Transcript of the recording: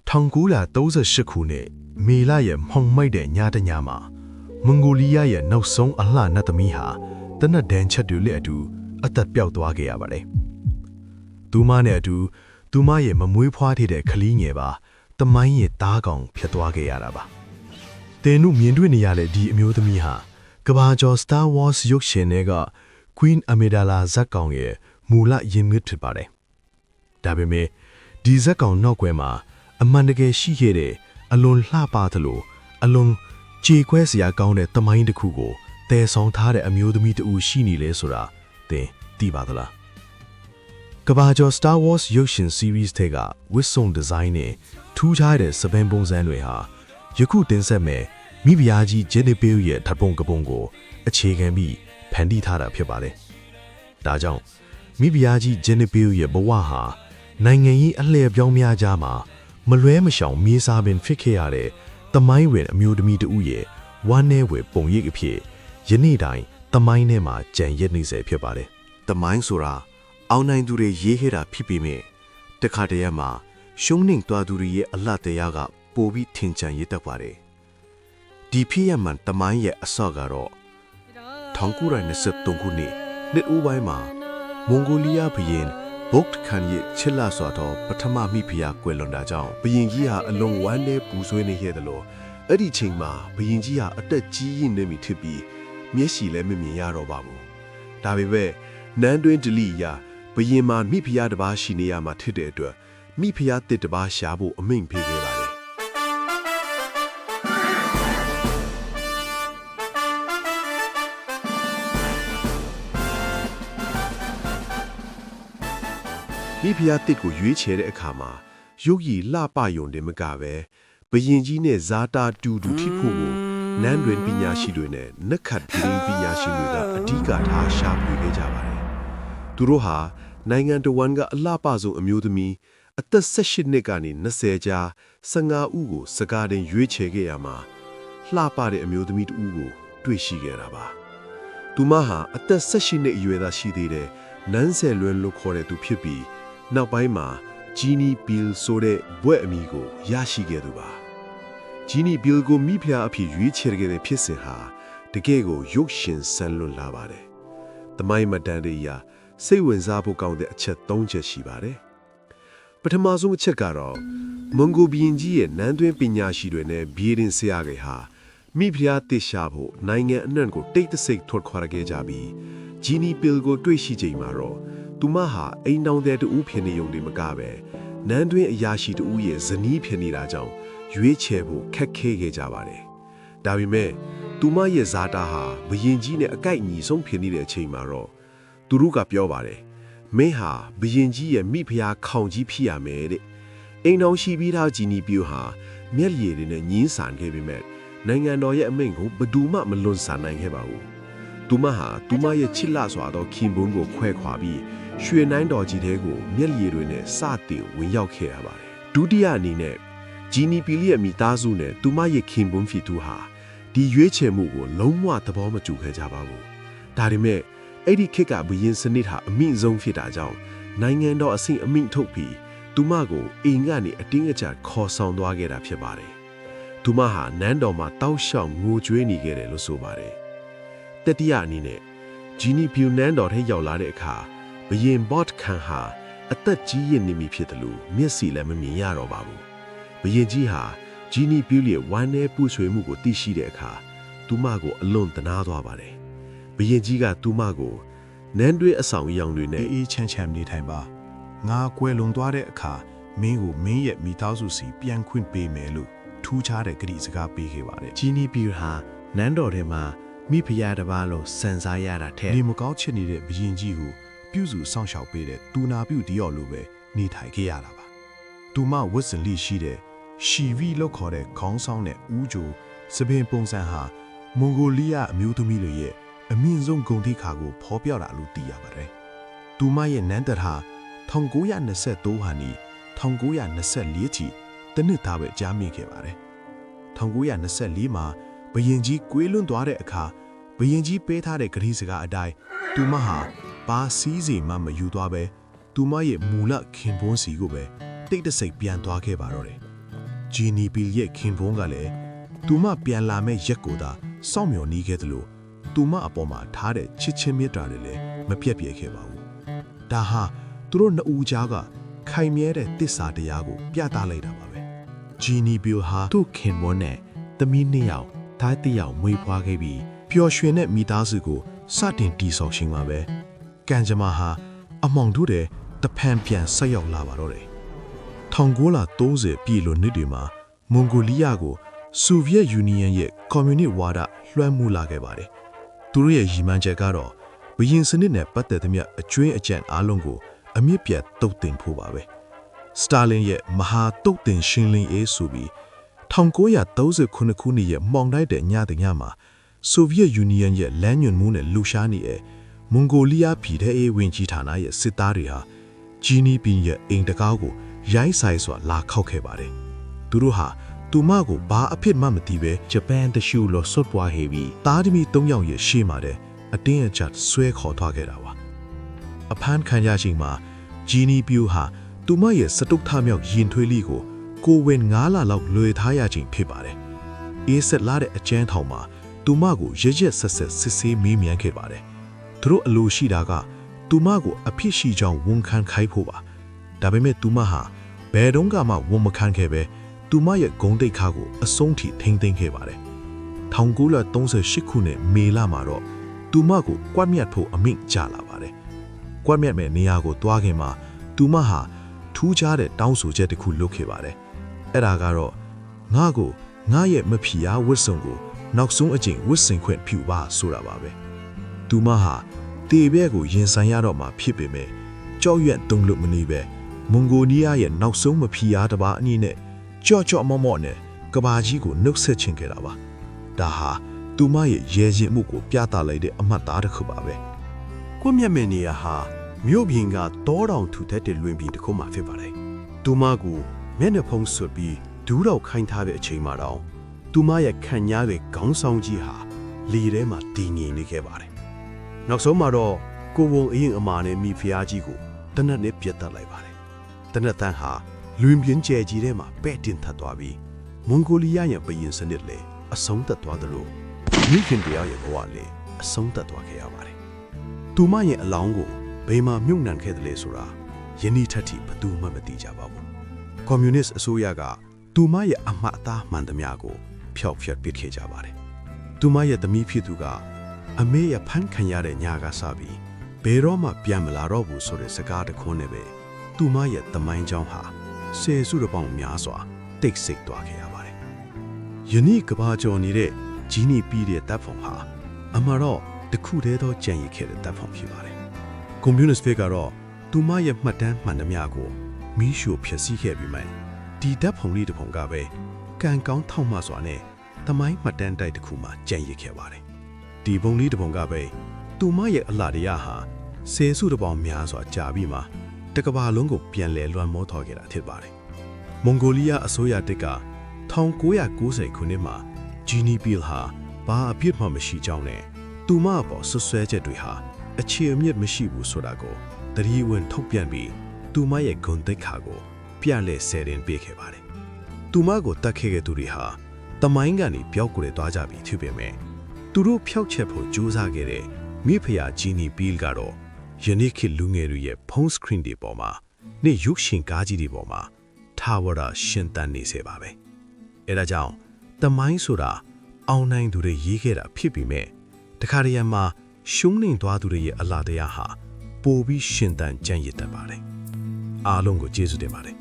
1938ခုနှစ်မေလရဲ့မှောင်မိုက်တဲ့ညတညမှာမွန်ဂိုလီးယားရဲ့နောက်ဆုံးအလှနတ်သမီးဟာတနတ်ဒန်ချက်တွေလက်အတူအသက်ပြောက်သွားခဲ့ရပါတယ်။သူမနဲ့အတူသူမရဲ့မမွေးဖွားတဲ့ကလေးငယ်ပါတမိုင်းရဲ့သားကောင်ဖြစ်သွားခဲ့ရတာပါ။တင်နုမြင်တွေ့နေရတဲ့ဒီအမျိုးသမီးဟာကဘာကျော် Star Wars ရုပ်ရှင်တွေက Queen Amidala ဇက်ကောင်ရဲ့မူလရင်းမြစ်ဖြစ်ပါတယ်။ဒါပေမဲ့ဒီဇက်ကောင်နောက်ွယ်မှာအမှန်တကယ်ရှိခဲ့တဲ့အလွန်လှပသလိုအလွန်ကြေခွဲစရာကောင်းတဲ့တမိုင်းတစ်ခုကိုတည်ဆောင်ထားတဲ့အမျိုးသမီးတူရှိနေလဲဆိုတာသင်သိပါသလားကဘာကျော် Star Wars ရုပ်ရှင် series တွေကဝစ်စုံဒီဇိုင်းနဲ့ထူးခြားတဲ့စပင်ပုံစံတွေဟာယခုတင်ဆက်မဲ့မိဖုရားကြီးဂျန်နီပီရဲ့ဓာတ်ပုံကပုံကိုအခြေခံပြီးဖန်တီးထားတာဖြစ်ပါတယ်။ဒါကြောင့်မိဖုရားကြီးဂျန်နီပီရဲ့ဘဝဟာနိုင်ငံရေးအလှည့်ပြောင်းများကြားမှာမလွဲမရှောင်မြေစာပင်ဖြစ်ခဲ့ရတဲ့တမိုင်းဝင်အမျိုးသမီးတူရဲ့ဝမ်းနည်းဝယ်ပုံရိပ်အဖြစ်ယနေ့တိုင်တမိုင်းထဲမှာကြံရစ်နေစေဖြစ်ပါတယ်။တမိုင်းဆိုတာအောင်နိုင်သူတွေရေးခဲ့တာဖြစ်ပေမဲ့တခါတည်းမှာရှုံးနှိမ်သွားသူတွေရဲ့အလှတရားကပိုပြီးထင်ရှားရတတ်ပါတယ်။ဒီဖြစ်ရမှန်တမိုင်းရဲ့အစော့ကတော့1923ခုနှစ်နှစ်ဦးပိုင်းမှာမွန်ဂိုလီးယားဘုရင်ဘုတ်ခန်ရဲ့ချစ်လာစွာသောပထမမိဖုရားကွယ်လွန်တာကြောင့်ဘုရင်ကြီးဟာအလွန်ဝမ်းနည်းပူဆွေးနေခဲ့တယ်လို့အဲ့ဒီချိန်မှာဘုရင်ကြီးဟာအသက်ကြီးရင့်နေပြီဖြစ်ပြီးမျက်စိလည်းမမြင်ရတော့ပါဘူး။ဒါပေမဲ့နန်းတွင်းဒလီယာဘုရင်မှာမိဖုရားတစ်ပါးရှိနေရမှာဖြစ်တဲ့အတွက်မိဖုရားတစ်တစ်ပါးရှာဖို့အမိန့်ပေးခဲ့ပါတယ်မိဖုရားတစ်ကိုရွေးချယ်တဲ့အခါမှာရုပ်ရည်လှပယုံတယ်မကပဲဘုရင်ကြီးနဲ့ဇာတာတူတူထိဖို့ကိုနန်းတွင်ပညာရှိတွေနဲ့နက္ခတ်ပြည်ပညာရှင်တွေကအဓိကထားရှာဖွေခဲ့ကြပါတယ်။သူတို့ဟာနိုင်ငံတော်ဝန်ကအလှပဆုံးအမျိုးသမီးအသက်18နှစ်ကနေ20ကြား15ဦးကိုစကားတင်ရွေးချယ်ခဲ့ရမှာလှပတဲ့အမျိုးသမီးတူကိုတွေ့ရှိခဲ့တာပါ။သူမဟာအသက်18နှစ်အရွယ်သာရှိသေးတဲ့နန်းဆယ်လွင်လို့ခေါ်တဲ့သူဖြစ်ပြီးနောက်ပိုင်းမှာဂျီနီဘီလ်ဆိုတဲ့ဘွဲ့အမည်ကိုရရှိခဲ့သူပါဂျီနီဘီလ်ကိုမိဖုရားအဖြစ်ရွေးချယ်ခဲ့တဲ့ဖြစ်စဉ်ဟာတကယ်ကိုရုပ်ရှင်ဆန်လွန်လာပါတယ်။တမိုင်းမတန်တွေရာစိတ်ဝင်စားဖို့ကောင်းတဲ့အချက်၃ချက်ရှိပါတယ်။ပထမဆုံးအချက်ကတော့မွန်ဂိုဘီယင်ကြီးရဲ့နန်းသွင်းပညာရှိတွေနဲ့ဘီရင်ဆရာတွေဟာမိဖုရားတည်ရှာဖို့နိုင်ငံအနှံ့ကိုတိတ်တဆိတ်ထွက်ခွာခဲ့ကြပြီးဂျီနီဘီလ်ကိုတွေ့ရှိချိန်မှာတော့သူမဟာအိမ်တော်တဲ့တူဖြစ်နေုံဒီမကပဲနန်းတွင်းအရာရှိတူရဲ့ဇနီးဖြစ်နေတာကြောင့်ရွေးချယ်ဖို့ခက်ခဲခဲ့ကြပါတယ်။ဒါပေမဲ့သူမရဲ့ဇာတာဟာဘယင်ကြီးနဲ့အကိုက်ညီဆုံးဖြစ်နေတဲ့အချိန်မှာတော့သူတို့ကပြောပါတယ်။မင်းဟာဘယင်ကြီးရဲ့မိဖုရားခေါင်ကြီးဖြစ်ရမယ်တဲ့။အိမ်တော်ရှိပြီးသားဂျီနီပြူဟာမျက်ရည်တွေနဲ့ညင်းဆန်ခဲ့ပေမဲ့နိုင်ငံတော်ရဲ့အမိန့်ကိုဘယ်သူမှမလွန်ဆန်နိုင်ခဲ့ပါဘူး။သူမဟာသူမရဲ့ချစ်လှစွာသောခင်ပွန်းကိုခွဲခွာပြီးရွှေနိုင်တော်ကြီးတဲ့ကိုမျက်ရည်တွေနဲ့စတင်ဝင်ရောက်ခဲ့ရပါတယ်။ဒုတိယအနေနဲ့ဂျီနီပီလီရဲ့မိသားစုနဲ့သူမရဲ့ခင်ပွန်းဖီတူဟာဒီရွေးချယ်မှုကိုလုံးဝသဘောမတူခဲ့ကြပါဘူး။ဒါပေမဲ့အဲ့ဒီခေတ်ကဘုရင်စနစ်ဟာအမိဆုံးဖြစ်တာကြောင့်နိုင်ငံတော်အဆင့်အမိန့်ထုတ်ပြီးသူမကိုအိမ်ကနေအတင်းအကျပ်ခေါ်ဆောင်သွားခဲ့တာဖြစ်ပါတယ်။သူမဟာနန်းတော်မှာတောက်လျှောက်ငိုကြွေးနေခဲ့တယ်လို့ဆိုပါတယ်။တတိယအနေနဲ့ဂျီနီပီနန်းတော်ထဲရောက်လာတဲ့အခါဘယင်ဘော့ခန်ဟာအသက်ကြီးရင့်နေပြီဖြစ်တယ်လို့မျက်စိလည်းမမြင်ရတော့ပါဘူး။ဘယင်ကြီးဟာဂျီနီပြူရဲ့ဝမ်းနည်းပူဆွေးမှုကိုသိရှိတဲ့အခါသူမကိုအလွန်သနာသွားပါတယ်။ဘယင်ကြီးကသူမကိုနန်းတွဲအဆောင်အယောင်တွေနဲ့အေးချမ်းချမ်းနေထိုင်ပါ။ငါကွယ်လွန်သွားတဲ့အခါမင်းကိုမင်းရဲ့မိသားစုစီပြန်ခွင့်ပေးမယ်လို့ထူးခြားတဲ့ကတိစကားပေးခဲ့ပါတယ်။ဂျီနီပြူဟာနန်းတော်ထဲမှာမိဖုရားတစ်ပါးလို့စံစားရတာထဲနေမကောင်းချစ်နေတဲ့ဘယင်ကြီးကိုပြုစုစောင့်ရှောက်ပေးတဲ့တူနာပြုဒီယော်လိုပဲနေထိုင်ခဲ့ရတာပါ။သူမဝတ်စင်လိရှိတဲ့ရှီဗီလို့ခေါ်တဲ့ခေါင်းဆောင်တဲ့ဦးဂျိုစပင်ပုံစံဟာမွန်ဂိုလီးယားအမျိုးသမီးတွေရဲ့အမြင့်ဆုံးဂုဏ်သိက္ခာကိုဖော်ပြတာလို့သိရပါတယ်။သူမရဲ့နန်းသက်ဟာ1923ဟာနီ1924ထိတနစ်သားပဲကြားမြင့်ခဲ့ပါတယ်။1924မှာဘယင်ကြီးကွေးလွန်းသွားတဲ့အခါဘယင်ကြီးပေးထားတဲ့ဂရီးစကားအတိုင်းသူမဟာပါစီးစီမှမယူသွားပဲသူမရဲ့မူလခင်ပွန်းစီကိုပဲတိတ်တဆိတ်ပြန်သွားခဲ့ပါတော့တယ် ဂျီနီပီရဲ့ခင်ပွန်းကလည်းသူမပြန်လာမဲ့ရက်ကိုသာစောင့်မျှော်နေခဲ့တယ်လို့သူမအပေါ်မှာထားတဲ့ချစ်ချင်းမေတ္တာတွေလည်းမပြတ်ပြဲခဲ့ပါဘူးဒါဟာသူတို့နှစ်ဦးကြားကခိုင်မြဲတဲ့တစ္ဆာတရားကိုပြသလိုက်တာပါပဲဂျီနီပီဟာသူ့ခင်ပွန်းနဲ့သမီးနှစ်ယောက်သားတစ်ယောက်မွေးဖွားခဲ့ပြီးပျော်ရွှင်တဲ့မိသားစုကိုစတင်တည်ဆောက်ခြင်းပါပဲကံကြမ္မာဟာအမောင်တို့တဲ့တဖန်ပြန်ဆက်ရောက်လာပါတော့တယ်1930ပြည်လိုနှစ်တွေမှာမွန်ဂိုလီးယားကိုဆိုဗီယက်ယူနီယံရဲ့ကွန်မြူနစ်ဝါဒလွှမ်းမိုးလာခဲ့ပါတယ်သူတို့ရဲ့ရည်မှန်းချက်ကတော့ဘရင်စနစ်နဲ့ပတ်သက်သမျှအကျွင်းအကြံအားလုံးကိုအမြင့်ပြတ်တုတ်တင်ဖို့ပါပဲစတာလင်ရဲ့မဟာတုတ်တင်ရှင်းလင်းရေးဆိုပြီး1939ခုနှစ်ရဲ့မှောင်တိုက်တဲ့ညတညမှာဆိုဗီယက်ယူနီယံရဲ့လမ်းညွှန်မှုနဲ့လှူရှားနေတဲ့မွန်ဂိုလီးယားပြည်ထဲရေးဝန်ကြီးဌာနရဲ့စစ်သားတွေဟာဂျီနီပင်ရဲ့အိမ်တကားကိုရိုင်းဆိုင်စွာလာခောက်ခဲ့ပါတယ်သူတို့ဟာသူမကိုဘာအဖြစ်မှမသိပဲဂျပန်တရှူလို့ဆွတ်ပွားဟေပြီးသားသမီး3ယောက်ရဲ့ရှေ့မှာတဲ့အတင်းအကျပ်ဆွဲခေါ်သွားခဲ့တာပါအဖမ်းခံရချိန်မှာဂျီနီပီဟာသူမရဲ့စတုထမြောက်ရင်ထွေးလေးကိုဝင်9လလောက်လွေထားရခြင်းဖြစ်ပါတယ်အေးဆက်လာတဲ့အကျန်းထောင်မှာသူမကိုရရက်ဆက်ဆက်စစ်ဆေးမေးမြန်းခဲ့ပါတယ်သူတို့အလိုရှိတာကသူမကိုအဖြစ်ရှိကြောင်းဝန်ခံခိုင်းဖို့ပါဒါပေမဲ့သူမဟာဘယ်တော့မှဝန်မခံခဲ့ပဲသူမရဲ့ဂုဏ်သိက္ခာကိုအဆုံးထိထိန်းသိမ်းခဲ့ပါတယ်1938ခုနှစ်မေလမှာတော့သူမကိုကွက်မြတ်ဖို့အမိန့်ချလာပါတယ်ကွက်မြတ်မဲ့နေရာကိုတွားခင်မှာသူမဟာထူးခြားတဲ့တောင်းဆိုချက်တစ်ခုလုပ်ခဲ့ပါတယ်အဲ့ဒါကတော့ငါရဲ့မဖြီအားဝတ်စုံကိုနောက်ဆုံးအကျင့်ဝတ်ဆင်ခွင့်ပြုပါဆိုတာပါပဲသူမဟာတေဘဲကိုရင်ဆိုင်ရတော့မှဖြစ်ပေမဲ့ကြောက်ရွံ့တုန်လို့မနေပဲမွန်ဂိုလီးယားရဲ့နောက်ဆုံးမဖြီအားတစ်ပါးအနည်းနဲ့ကြော့မော့နဲ့ကဘာကြီးကိုနှုတ်ဆက်ချင်ခဲ့တာပါဒါဟာသူမရဲ့ရဲရင်မှုကိုပြသလိုက်တဲ့အမှတ်သားတစ်ခုပါပဲကွမျက်မဲ့နေရဟာမြို့ပြင်ကတောတောင်ထူထပ်တဲ့လွင်ပြင်တစ်ခုမှဖြစ်ပါတယ်သူမကိုမျက်နှာဖုံးဆွတ်ပြီးဒူးတော့ခိုင်းထားတဲ့အချိန်မှာတော့သူမရဲ့ခံညားတဲ့ခေါင်းဆောင်ကြီးဟာလေထဲမှာတည်ငြိမ်နေခဲ့ပါတယ်နောက်ဆုံးမှာတော့ကိုဝုံအရင်အမာနဲ့မိဖုရားကြီးကိုတနတ်နဲ့ပြတ်တက်လိုက်ပါတယ်တနတ်တန်းဟာလွင်ပြင်ကျဲကြီးထဲမှာပဲ့တင်ထပ်သွားပြီးမွန်ဂိုလီးယားရဲ့ဘရင်စနစ်လည်းအဆုံးသတ်သွားတယ်လို့မိခင်တရားရဲ့ဘဝလည်းအဆုံးသတ်သွားခဲ့ရပါတယ်သူမရဲ့အလောင်းကိုဘယ်မှာမြုပ်နှံခဲ့တယ်လဲဆိုတာယနေ့ထက်ထိဘယ်သူမှမသိကြပါဘူးကွန်မြူနစ်အစိုးရကသူမရဲ့အမှတ်အသားမှန်သမျှကိုဖျောက်ဖျက်ပစ်ခဲ့ကြပါတယ်သူမရဲ့သမီးဖြစ်သူကအမေရဲ့ဖမ်းခံရတဲ့ညကစပြီးဘယ်တော့မှပြန်မလာတော့ဘူးဆိုတဲ့စကားတခွန်းနဲ့ပဲသူမရဲ့သမိုင်းကြောင်းဟာဆယ်စုတစ်ပေါင်းများစွာတိတ်ဆိတ်သွားခဲ့ရပါတယ်ယနေ့ကဘာကျော်နေတဲ့ဂျီနီပီရဲ့တပ်ဖုံဟာအမှတော့တခုတည်းသောကြံရည်ခဲ့တဲ့တပ်ဖုံဖြစ်ပါတယ်ကွန်မြူနစ်ဘက်ကတော့သူမရဲ့မှတ်တမ်းမှန်သမျှကိုမီးရှို့ဖျက်ဆီးခဲ့ပြီးမှဒီတပ်ဖုံလေးတစ်ဖုံကပဲကံကောင်းထောက်မှစွာနဲ့သမိုင်းမှတ်တမ်းတိုက်တစ်ခုမှကြံရည်ခဲ့ပါတယ်ဒီပုံလေးတစ်ပုံကပဲသူမရဲ့အလှတရားဟာဆယ်စုတစ်ပေါင်းများစွာကြာပြီးမှတကဘာလုံးကိုပြန်လည်လွှမ်းမိုးထော်ခဲ့တာဖြစ်ပါတယ်မွန်ဂိုလီးယားအစိုးရတပ်က1990ခုနှစ်မှာဂျီနီပီဟာဘာအပြစ်မှမရှိကြောင်းနဲ့သူမအပေါ်ဆွဆွဲချက်တွေဟာအခြေအမြစ်မရှိဘူးဆိုတာကိုတတိဝင်ထုတ်ပြန်ပြီးသူမရဲ့ဂုဏ်သိက္ခာကိုပြလဲဆယ်ရင်ပေးခဲ့ပါတယ်သူမကိုတတ်ခဲ့တဲ့သူတွေဟာတမိုင်းကနေပျောက်ကွယ်သွားကြပြီဖြစ်ပေမဲ့သူတို့ဖျောက်ချက်ဖို့ကြိုးစားခဲ့တဲ့မိဖုရားဂျီနီပီကတော့ယနေ့ခေတ်လူငယ်တွေရဲ့ဖုန်းစခရင်တွေပေါ်မှာနေ့ရုပ်ရှင်ကားကြီးတွေပေါ်မှာထာဝရရှင်သန်နေစေပါပဲအဲဒါကြောင့်တမိုင်းဆိုတာအောင်နိုင်သူတွေရေးခဲ့တာဖြစ်ပြီးမဲ့တခါတရံမှာရှုံးနေသွားသူတွေရဲ့အလားတရားဟာပိုပြီးရှင်သန်ကြံ့ရစ်တတ်ပါတယ်အားလုံးကိုကျေးဇူးတင်ပါတယ်